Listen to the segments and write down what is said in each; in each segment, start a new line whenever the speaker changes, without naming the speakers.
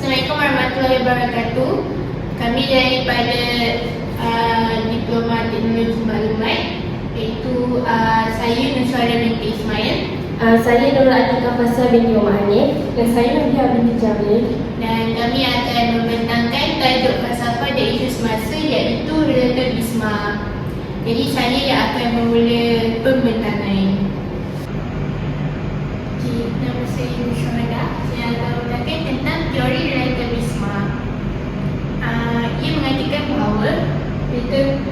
Assalamualaikum warahmatullahi wabarakatuh. Kami daripada Diploma Teknologi Maklumat, iaitu saya Nuswara binti Ismail,
Saya Nurul Atika Fasal binti Muhammad Hanif, dan saya Nadia binti Jamil.
dan kami akan membentangkan tajuk falsafah dan isu semasa, iaitu relativisme. Jadi saya yang akan memula pembentangan. Nama saya Nuswara. Saya akan membentangkan tentang teori relativisme. Ia mengatakan bahawa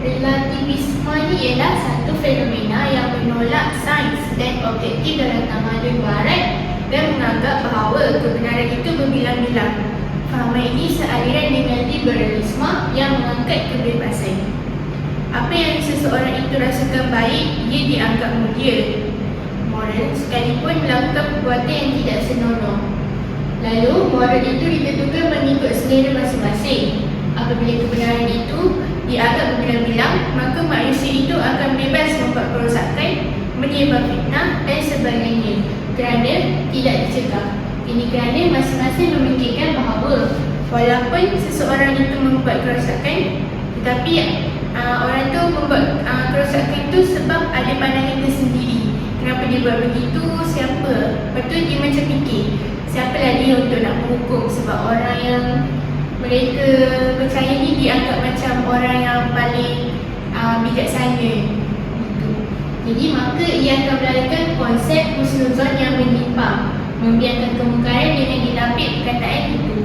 relativisme ni ialah satu fenomena yang menolak sains dan objektif dalam tamadun barat dan menganggap bahawa kebenaran itu berbilang-bilang. Fahaman ini sealiran dengan liberalisme yang mengangkat kebebasan. Apa yang seseorang itu rasakan baik, ia dianggap mulia, moral, sekalipun melakukan perbuatan yang tidak senonoh. Lalu, moral itu ditentukan mengikut selera masing-masing. Apabila kebenaran itu dianggap berbilang-bilang, maka manusia itu akan bebas membuat kerosakan, menyebar fitnah dan sebagainya kerana tidak dicegah. Ini kerana masing-masing memikirkan bahawa walaupun seseorang itu membuat kerosakan, tetapi orang tu membuat kerosakan itu sebab ada pandangan tersendiri. Kenapa dia buat begitu? Siapa? Lepas tu dia macam fikir, siapalah dia untuk nak menghukum, sebab orang yang mereka percaya ni dianggap macam orang yang paling bijaksana gitu. Jadi maka ia akan melahirkan konsep husnuzon yang menyimpang, membiarkan kemungkaran dengan dilapik perkataan itu.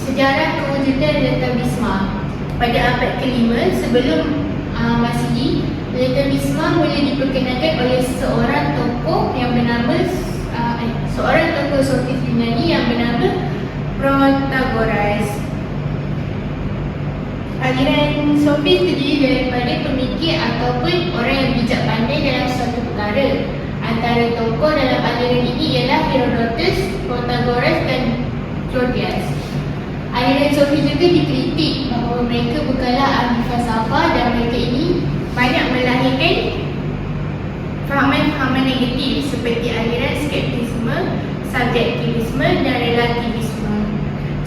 Sejarah kewujudan relativisme. Pada abad ke-5 sebelum Masihi, relativisme mula diperkenalkan oleh seorang tokoh sofis Yunani yang bernama Protagoras. Aliran sofis terdiri daripada pemikir ataupun orang yang bijak pandai dalam suatu perkara. Antara tokoh dalam aliran ini ialah Herodotus, Protagoras dan Clodius. Aliran sofis juga dikritik bahawa mereka bukanlah ahli falsafah dan mereka ini banyak melahirkan fahaman-fahaman negatif seperti aliran skeptisisme, subjektivisme dan relativisme.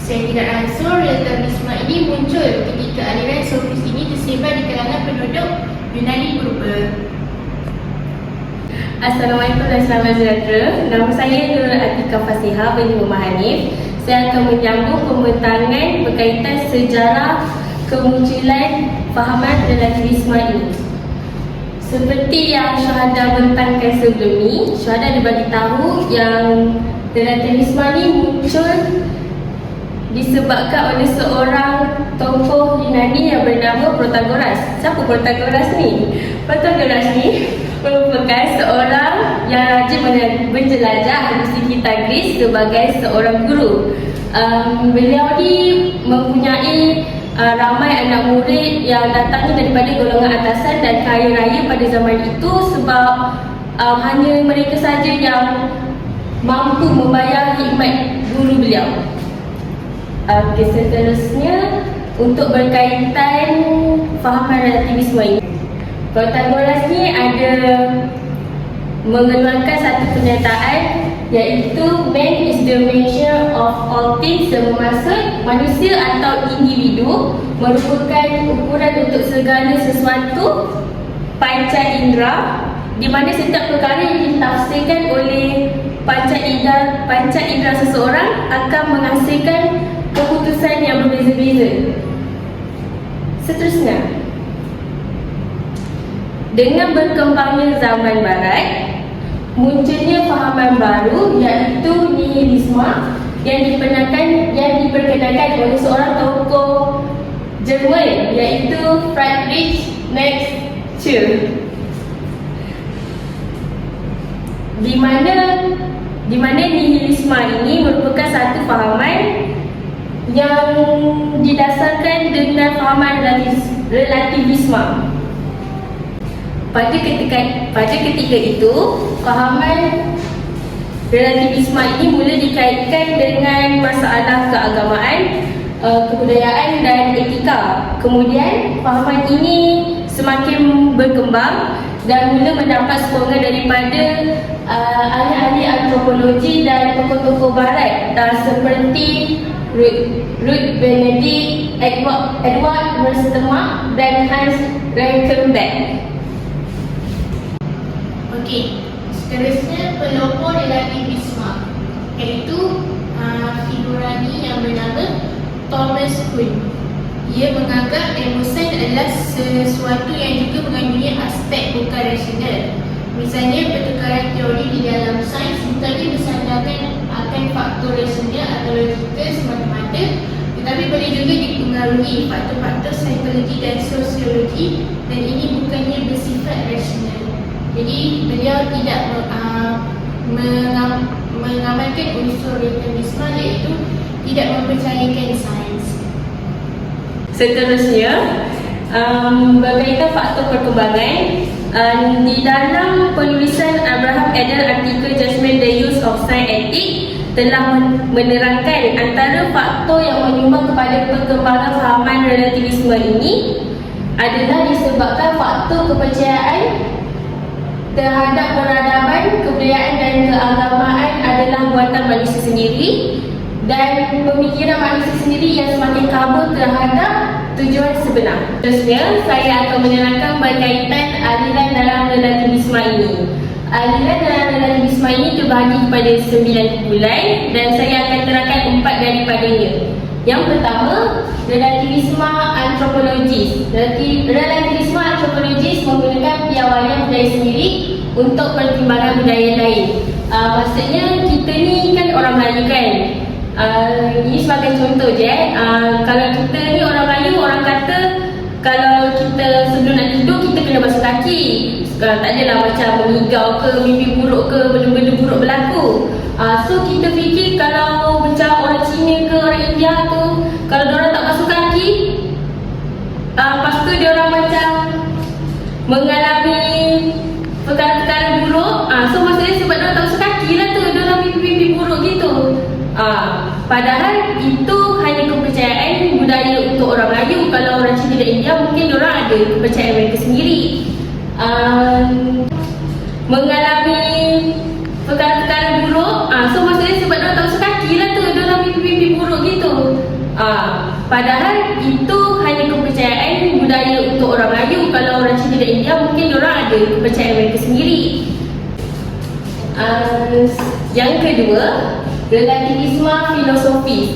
Secara tidak langsung, relativisme ini muncul ketika aliran sofis ini tersebar di kalangan penduduk Yunani purba.
Assalamualaikum dan selamat sejahtera. Nama saya Nurul Atika Fasal binti Muhammad Hanif. Saya akan menyambung pembentangan berkaitan sejarah kemunculan fahaman relativisme ini. Seperti yang Syuhada bentangkan sebelum ni, Syuhada dibagi tahu yang relativisme ni muncul disebabkan oleh seorang tokoh Yunani yang bernama Protagoras. Siapa Protagoras ni? Protagoras ni merupakan seorang yang rajin menjelajah di sekitar Greece sebagai seorang guru. Beliau ni mempunyai ramai anak murid yang datangnya daripada golongan atasan dan kaya raya pada zaman itu, sebab hanya mereka saja yang mampu membayar khidmat guru beliau. Seterusnya, untuk berkaitan fahaman relativisme ini, Protagoras ni ada mengeluarkan satu pernyataan, iaitu man is the measure of all things, yang bermaksud manusia atau individu merupakan ukuran untuk segala sesuatu panca indera, di mana setiap perkara yang ditafsirkan oleh panca indera seseorang akan menghasilkan keputusan yang berbeza-beza. Seterusnya, dengan berkembangnya zaman barat, munculnya fahaman baru, iaitu nihilisme yang diperkenalkan oleh seorang tokoh Jerman, iaitu Friedrich Nietzsche. Di mana nihilisme ini merupakan satu fahaman yang didasarkan dengan fahaman relativisme. Pada ketika itu, fahaman relativisme ini mula dikaitkan dengan masalah keagamaan, kebudayaan dan etika. Kemudian fahaman ini semakin berkembang dan mula mendapat sokongan daripada ahli-ahli antropologi dan tokoh-tokoh barat seperti Ruth Benedict, Edward Merstema dan Hans Reichenbach.
Okey, seterusnya pelopor relativisme, iaitu figurani yang bernama Thomas Kuhn. Ia menganggap emosi adalah sesuatu yang juga mengandungi aspek bukan rasional. Misalnya, pertukaran teori di dalam sains bukannya bersandarkan akan faktor rasional atau logika semata-mata, tetapi boleh juga dipengaruhi faktor-faktor psikologi dan sosiologi, dan ini bukannya bersifat rasional. Jadi, beliau tidak mengamalkan unsur relativisme, iaitu tidak mempercayakan sains.
Seterusnya, berkaitan faktor perkembangan, di dalam penulisan Abraham Adler artikel Judgment the Use of Science Ethics telah menerangkan antara faktor yang menyumbang kepada perkembangan fahaman relativisme ini adalah disebabkan faktor kepercayaan terhadap peradaban, kebudayaan dan keagamaan adalah buatan manusia sendiri, dan pemikiran manusia sendiri yang semakin kabur terhadap tujuan sebenar. Terusnya, saya akan menerangkan berkaitan aliran dalam relativisme ini. Aliran dalam relativisme ini terbahagi kepada 9 kumpulan dan saya akan terangkan 4 daripadanya. Yang pertama, relativisme antropologis. Relativisme antropologis menggunakan piawaian budaya sendiri untuk pertimbangan budaya lain. Maksudnya, kita ni kan orang Melayu kan. Ini sebagai contoh je. Kalau kita ni orang Melayu, orang kata kalau kita sebelum nak tidur kita kena basuh kaki. Tak adalah macam mengigau ke, mimpi buruk ke, benda-benda buruk berlaku. So kita fikir kalau macam orang Cina ke orang India tu, kalau diorang tak basuh kaki, lepas tu diorang macam mengalami perkara-perkara buruk. So maksudnya sebab diorang tak basuh kaki lah tu, diorang mimpi-mimpi buruk gitu. Padahal itu hanya kepercayaan budaya untuk orang Melayu. Kalau orang Cina dan India mungkin diorang ada kepercayaan mereka sendiri. Mengalami perkara-perkara buruk, so maksudnya sebab diorang tak basuh kaki lah tu, diorang mimpi-mimpi buruk gitu. Padahal itu hanya kepercayaan budaya untuk orang Melayu. Kalau orang Cina dan India mungkin diorang ada kepercayaan mereka sendiri. Yang kedua, relativisme filosofis.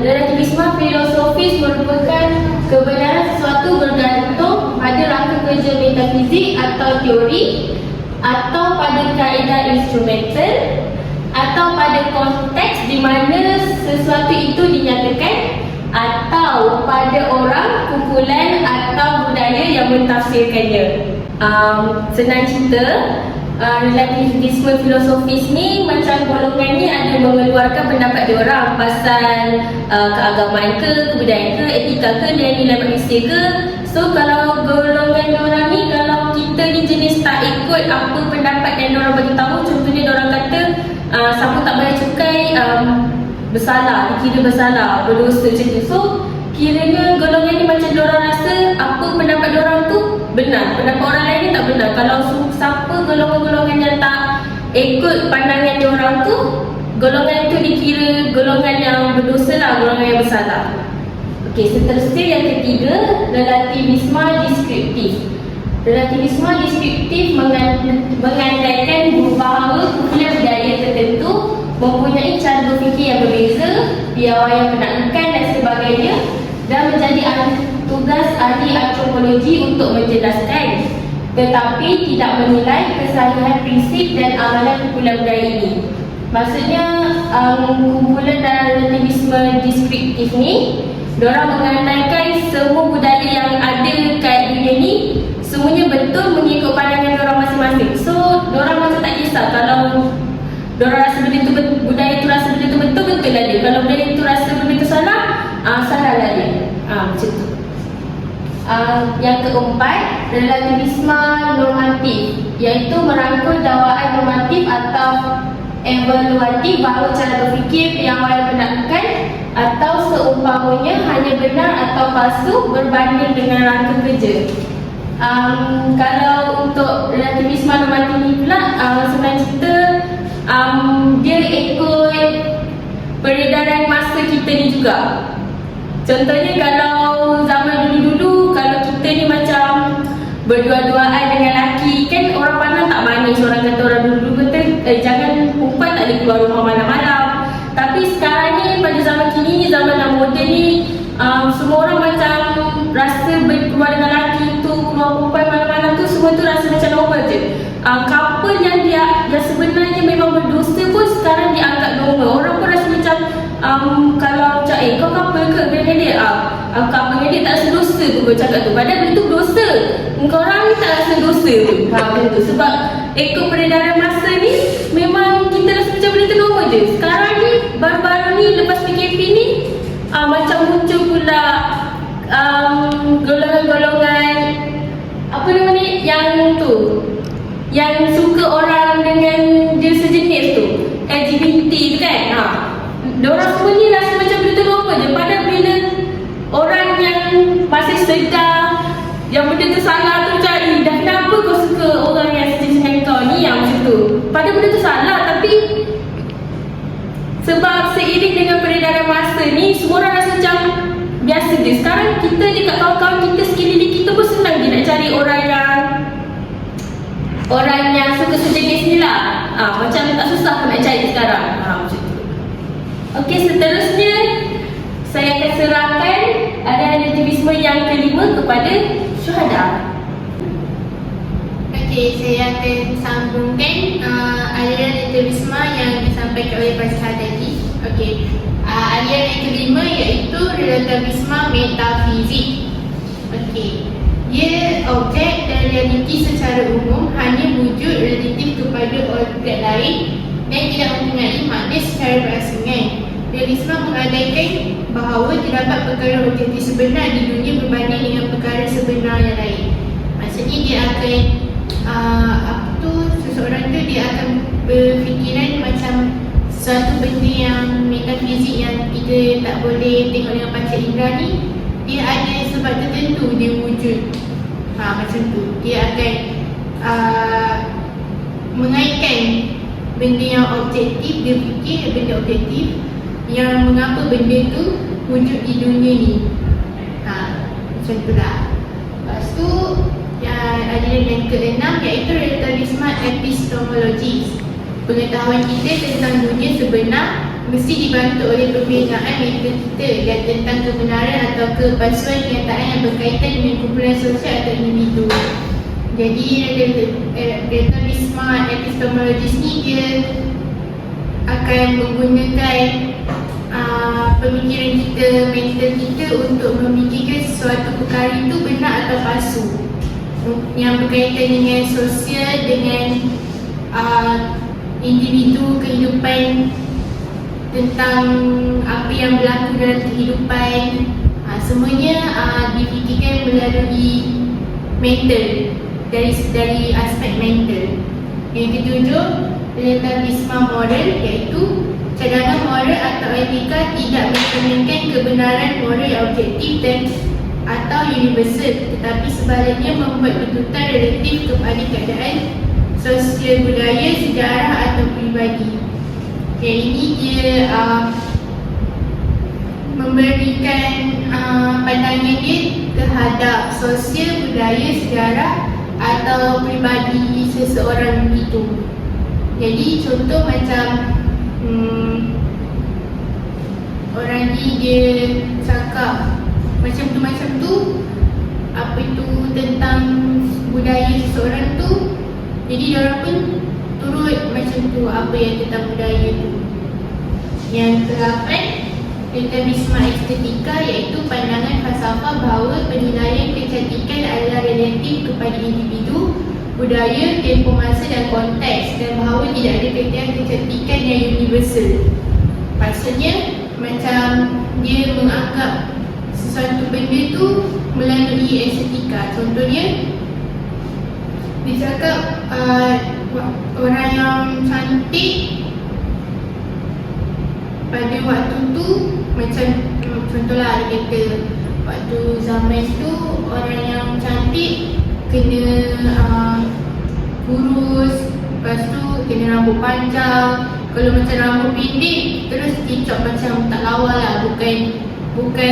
Relativisme filosofis merupakan kebenaran sesuatu bergantung pada rangka kerja metafizik atau teori, atau pada kaedah instrumental, atau pada konteks di mana sesuatu itu dinyatakan, atau pada orang, kumpulan atau budaya yang mentafsirkannya. Senang cerita, relativisme filosofis ni macam golongan ni ada mengeluarkan pendapat diorang pasal keagamaan ke, kebudayaan ke, etika ke, nilai manusia ke. So kalau golongan diorang ni, kalau kita ni jenis tak ikut apa pendapat yang diorang bagi tahu, contohnya diorang kata siapa tak bayar cukai bersalah, dikira bersalah, berdosa macam tu. So kiranya golongan ni macam diorang rasa apa pendapat diorang tu benar, pendapat orang lain ni tak benar. Kalau siapa golongan-golongan yang tak ikut pandangan diorang tu, golongan tu dikira golongan yang berdosa lah, golongan yang bersalah. Okey, seterusnya yang ketiga, relativisme deskriptif. Relativisme deskriptif mengandaikan bahawa kumpulan budaya tertentu mempunyai cara berfikir yang berbeza, piawaian penaklukan dan sebagainya, dan menjadi tugas ahli antropologi untuk menjelaskan, tetapi tidak menilai kesahihan prinsip dan amalan kumpulan budaya ini. Maksudnya kumpulan dalam relativisme deskriptif ni, diorang mengandaikan semua budaya yang ada kat dunia ni semuanya betul mengikut pandangan diorang masing-masing. So diorang macam tak kisah kalau diorang rasa benda tu budaya tu rasa benda tu betul, betul lah dia. Kalau budaya tu rasa benda tu salah, salah lah dia. Macam tu. Yang keempat, relativisme normatif, iaitu merangkul dakwaan normatif atau evaluatif bahawa cara berfikir, piawaian penaklukan atau seumpamanya hanya benar atau palsu berbanding dengan rangka kerja. Kalau untuk relativisme normatif ni pula, sebenarnya cerita dia ikut peredaran masa kita ni juga. Contohnya kalau zaman dulu-dulu, kalau kita ni macam berdua-duaan dengan lelaki, kan orang pandang tak manis. Orang kata, orang dulu kata jangan, perempuan tak boleh keluar rumah malam-malam. Tapi sekarang ni, pada zaman kini ni, zaman yang moden ni, semua orang macam rasa keluar dengan lelaki tu, keluar perempuan malam-malam tu, semua tu rasa macam normal je. Couple yang sebenarnya memang berdosa pun sekarang dianggap normal. Orang pun rasa macam kalau macam kau couple ke dengan dia, couple dengan dia tak rasa dosa pun kau cakap tu. Padahal benda tu dosa. Kau orang ni tak rasa dosa pun benda tu. Sebab ikut peredaran masa ni, memang kita rasa macam benda tu normal je. Sekarang ni, baru-baru ni lepas PKP ni, macam muncul pula golongan-golongan apa nama ni, yang tu, yang suka orang dengan dia sejenis tu, LGBT tu kan. Diorang semua ni rasa macam benda tu normal je. Padahal bila orang yang masih sedar yang benda tu salah tu cari, dah kenapa kau suka orang yang sejenis dengan kau ni, yang macam tu. Padahal benda tu salah, tapi sebab seiring dengan peredaran masa ni, semua orang rasa macam biasa je. Sekarang kita dekat kawan-kawan kita sekeliling kita pun senang je nak cari orang yang suka sejenis ni lah. Macam tak susah pun nak cari sekarang. Macam tu. Okey, seterusnya saya akan serahkan relativisme yang kelima kepada Syuhada.
Okey, saya akan sambungkan aliran relativisme yang disampaikan oleh Pak Syah tadi. Okey, aliran yang kelima iaitu relativisme metafizik. Okey, ia objek dan realiti secara umum hanya wujud relatif kepada objek lain dan tidak mempunyai makna secara berasingan. Realisme mengandaikan bahawa terdapat perkara objektif sebenar di dunia berbanding dengan perkara sebenar yang lain. Maksudnya dia akan seseorang tu dia akan berfikiran macam sesuatu benda yang metafizik yang kita tak boleh tengok dengan panca indera ni, dia ada sebab tertentu dia wujud. Macam tu. Dia akan mengaitkan benda yang objektif, dia fikir benda objektif yang mengapa benda tu wujud di dunia ni. Macam tu lah. Lepas tu aliran yang keenam iaitu relativisme epistemologis. Pengetahuan kita tentang dunia sebenar mesti dibantu oleh pembinaan mental kita dan tentang kebenaran atau kepalsuan kenyataan yang berkaitan dengan kumpulan sosial atau individu. Jadi relativisme epistemologis ni dia akan menggunakan pemikiran kita, mental kita untuk memikirkan sesuatu perkara itu benar atau palsu, yang berkaitan dengan sosial, dengan individu, kehidupan, tentang apa yang berlaku dalam kehidupan. Semuanya difikirkan melalui mental, dari aspek mental. Yang ketujuh, relativisme moral, iaitu cadangan moral atau etika tidak mencerminkan kebenaran moral yang objektif dan atau universal, tetapi sebaliknya membuat tuntutan relatif kepada keadaan sosial, budaya, sejarah atau peribadi. Ini dia memberikan pandangan dia terhadap sosial, budaya, sejarah atau peribadi seseorang itu. Jadi contoh macam orang ni dia cakap macam tu apa itu tentang budaya seseorang tu, jadi diorang pun turut macam tu apa yang tentang budaya tu. Yang ke-8, relativisme estetika, iaitu pandangan falsafah bahawa penilaian kecantikan adalah relatif kepada individu, budaya, tempoh masa dan konteks, dan bahawa tidak ada kriteria kecantikan yang universal. Maksudnya macam dia menganggap sesuatu benda tu melalui estetika. Contohnya dia cakap orang yang cantik pada waktu tu, macam contohlah dia kata waktu zaman tu orang yang cantik kena kurus, lepas tu kena rambut panjang. Kalau macam rambut pendek terus kicap macam tak lawa lah, bukan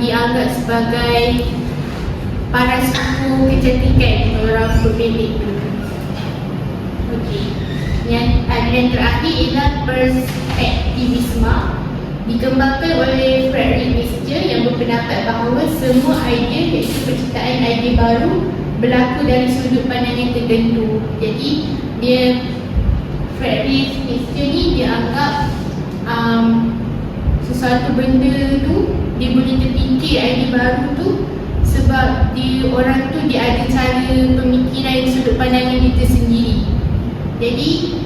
dianggap sebagai paras suku kecantikan kalau rambut pendek tu. Okey. Yang aliran terakhir ialah perspektivisme, dikembangkan oleh Friedrich Nietzsche yang berpendapat bahawa semua idea iaitu penciptaan idea baru berlaku dari sudut pandang yang tertentu. Jadi Friedrich Nietzsche ni dia anggap sesuatu benda tu dia boleh terfikir idea baru tu sebab orang tu dia ada cara pemikiran sudut pandang yang dia sendiri. Jadi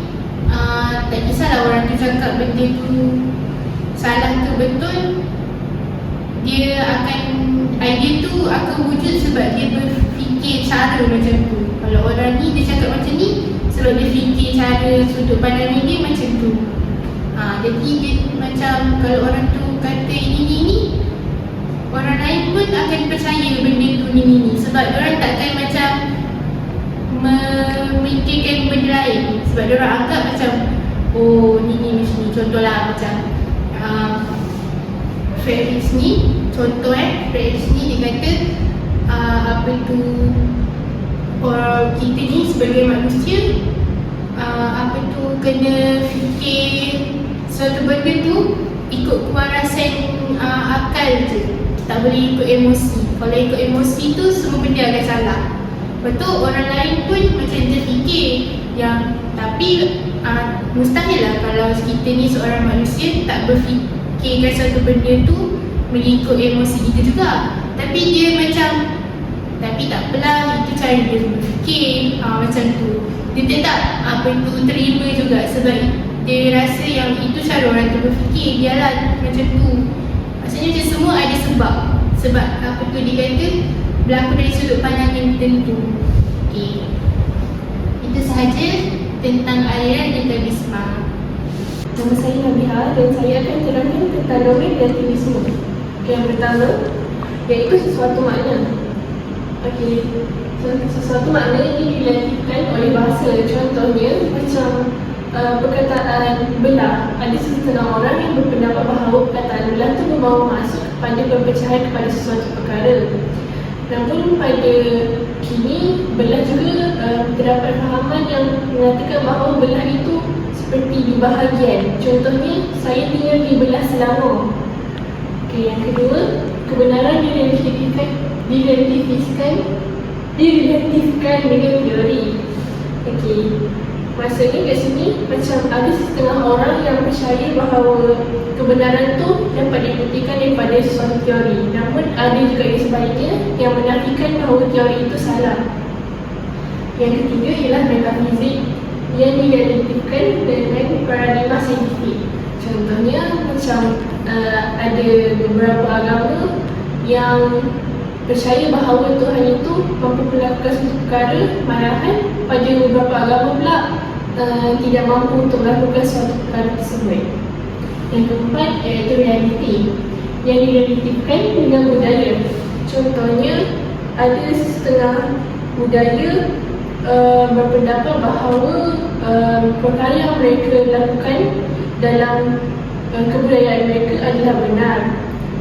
tak kisahlah orang tu cakap benda tu salah ke betul, idea tu akan wujud sebab dia berfikir cara macam tu. Kalau orang ni dia cakap macam ni sebab dia fikir cara sudut pandang dia macam tu. Jadi dia macam kalau orang tu kata ini, orang lain pun akan percaya benda tu ni sebab orang takkan macam memikirkan benda lain sebab orang anggap macam oh ni macam ni. Contohlah macam Friedrich ni, Friedrich ni dia kata kita ni sebagai manusia kena fikir suatu benda tu ikut kewarasan akal je, tak boleh ikut emosi. Kalau ikut emosi tu semua benda akan salah. Betul, orang lain pun macam terfikir yang tapi mustahil lah kalau kita ni seorang manusia tak berfikirkan satu benda tu mengikut emosi kita juga. Tapi dia macam tapi tak apalah, itu cara dia berfikir macam tu. Dia tetap terima juga sebab dia rasa yang itu cara orang tu berfikir, dialah macam tu. Maksudnya macam semua ada sebab dia kata berlaku dari sudut pandang yang tertentu. Okey. Itu sahaja tentang aliran relativisme.
Nama saya Nabiha dan saya akan terangkan tentang domain relativisme. Yang pertama, iaitu sesuatu makna. Okey, sesuatu makna ini dilakukan oleh bahasa. Contohnya macam perkataan belah. Ada setengah orang yang berpendapat bahawa perkataan belah itu membawa masuk kepada perpecahan kepada sesuatu perkara. Namun pada kini belah juga terdapat fahaman yang mengatakan bahawa belah itu seperti di bahagian. Contohnya saya tinggal di belah Selangor. Okey, yang kedua, kebenaran direlatifkan dengan teori. Okey, maksudnya kat sini macam ada setengah orang yang percaya bahawa kebenaran tu dapat dibuktikan daripada sesuatu teori. Namun ada juga yang sebaliknya yang menafikan bahawa teori itu salah. Yang ketiga ialah metafizik yang direlatifkan dengan paradigma saintifik. Contohnya macam ada beberapa agama yang percaya bahawa Tuhan itu mampu melakukan suatu perkara, malahan pada beberapa agama pula tidak mampu untuk melakukan suatu perkara tersebut. Yang keempat iaitu realiti yang direlatifkan dengan budaya. Contohnya ada setengah budaya berpendapat bahawa perkara yang mereka lakukan dalam kebudayaan mereka adalah benar.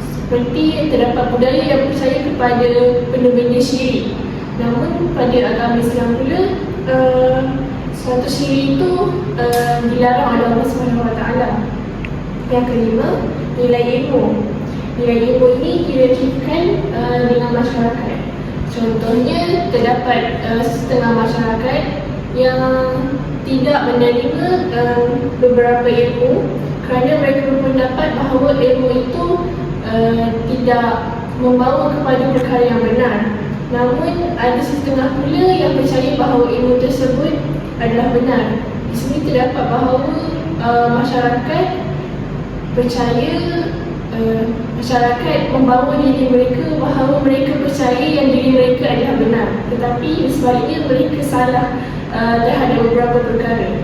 Seperti terdapat budaya yang percaya kepada benda-benda syirik. Namun pada agama Islam pula suatu syirik itu dilarang oleh Allah SWT. Yang kelima, nilai ilmu. Nilai ilmu ini direlatifkan dengan masyarakat. Contohnya terdapat setengah masyarakat yang tidak menerima beberapa ilmu kerana mereka berpendapat bahawa ilmu itu tidak membawa kepada perkara yang benar. Namun ada setengah pula yang percaya bahawa ilmu tersebut adalah benar. Di sini terdapat bahawa masyarakat percaya masyarakat membawa diri mereka bahawa mereka percaya yang diri mereka adalah benar, tetapi sebaliknya mereka salah terhadap beberapa perkara.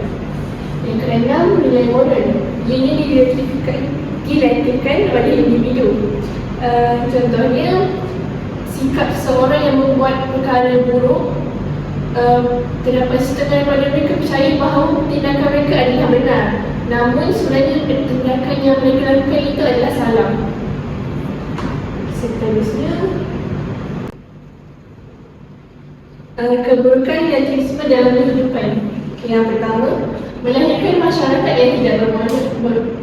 Yang keenam, nilai moral. Ianya direlatifkan oleh individu. Contohnya, si sikap seseorang yang membuat perkara buruk, terdapat setengah daripada mereka percaya bahawa tindakan mereka adalah benar, namun sebenarnya tindakan yang mereka lakukan itu adalah salah. Seterusnya, keburukan dan terorisme dalam kehidupan. Yang pertama, melahirkan masyarakat yang tidak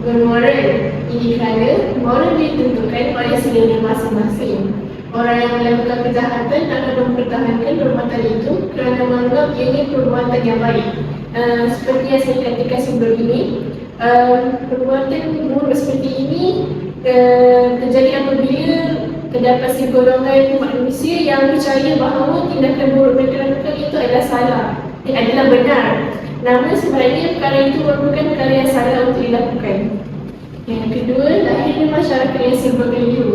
bermoral. Ini kerana moral ditentukan oleh selera masing-masing. Orang yang melakukan kejahatan akan mempertahankan perbuatan itu kerana menganggap ianya perbuatan yang baik. Seperti yang saya katakan sebelum ini, perbuatan buruk seperti ini terjadi apabila terdapat segolongan manusia yang percaya bahawa tindakan buruk mereka lakukan itu adalah salah, adalah benar. Namun sebenarnya perkara itu merupakan perkara yang salah untuk dilakukan. Yang kedua, lahirnya masyarakat yang serba keliru.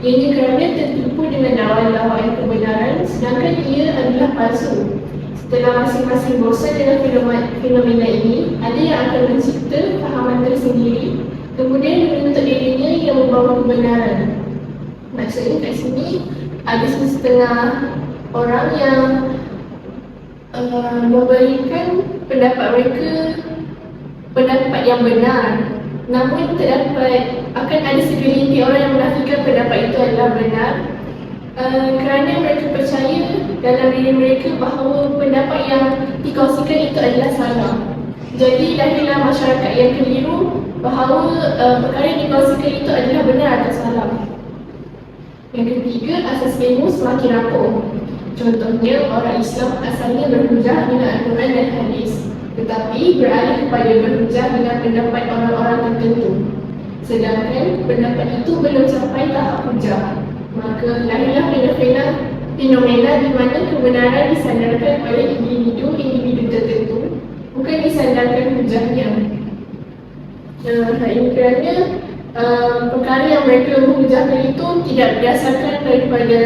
Ianya kerana tertipu dengan dakwaan-dakwaan kebenaran sedangkan ia adalah palsu. Setelah masing-masing bosan dengan fenomena ini, ada yang akan mencipta fahaman tersendiri, kemudian menuntut dirinya yang membawa kebenaran. Maksudnya kat sini ada setengah orang yang memberikan pendapat mereka pendapat yang benar, namun terdapat akan ada segelintir orang yang menafikan pendapat itu adalah benar kerana mereka percaya dalam diri mereka bahawa pendapat yang dikongsikan itu adalah salah. Jadi lahirlah masyarakat yang keliru bahawa perkara yang dikongsikan itu adalah benar atau salah. Yang ketiga, asas ilmu semakin rapuh. Contohnya, orang Islam asalnya berhujah dengan Al-Quran dan Hadis, tetapi beralih kepada berhujah dengan pendapat orang-orang tertentu. Sedangkan pendapat itu belum sampai tahap hujah. Maka lahirlah fenomena di mana kebenaran disandarkan oleh individu tertentu, bukan disandarkan hujahnya. Ini kerana perkara yang mereka menghujahkan itu tidak berdasarkan daripada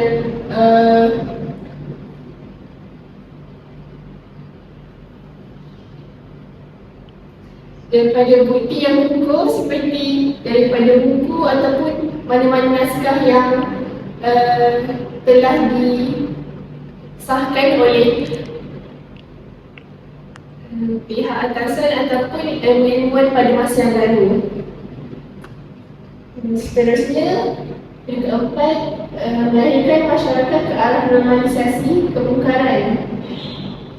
bukti yang mengukur seperti daripada buku ataupun mana-mana naskah yang telah disahkan oleh pihak atasan ataupun ilmuwan pada masa yang lalu. Seterusnya, yang keempat, melahirkan masyarakat ke arah normalisasi kemungkaran.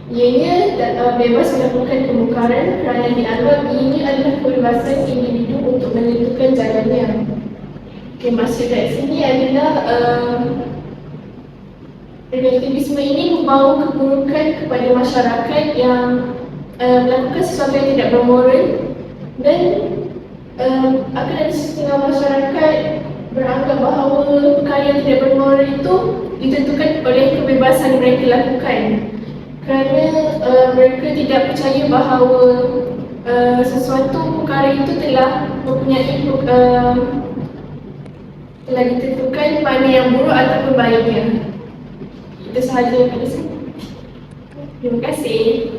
Ianya bebas melakukan kemungkaran kerana dianggap ianya adalah kebebasan individu untuk menentukan jalannya. Maksud kat sini adalah relativisme ini membawa keburukan kepada masyarakat yang melakukan sesuatu yang tidak bermoral, dan akan ada setengah masyarakat beranggap bahawa perkara yang tidak bermoral itu ditentukan oleh kebebasan mereka lakukan kerana mereka tidak percaya bahawa sesuatu perkara itu telah mempunyai telah ditentukan mana yang buruk ataupun baiknya. Itu sahaja daripada saya. Terima kasih.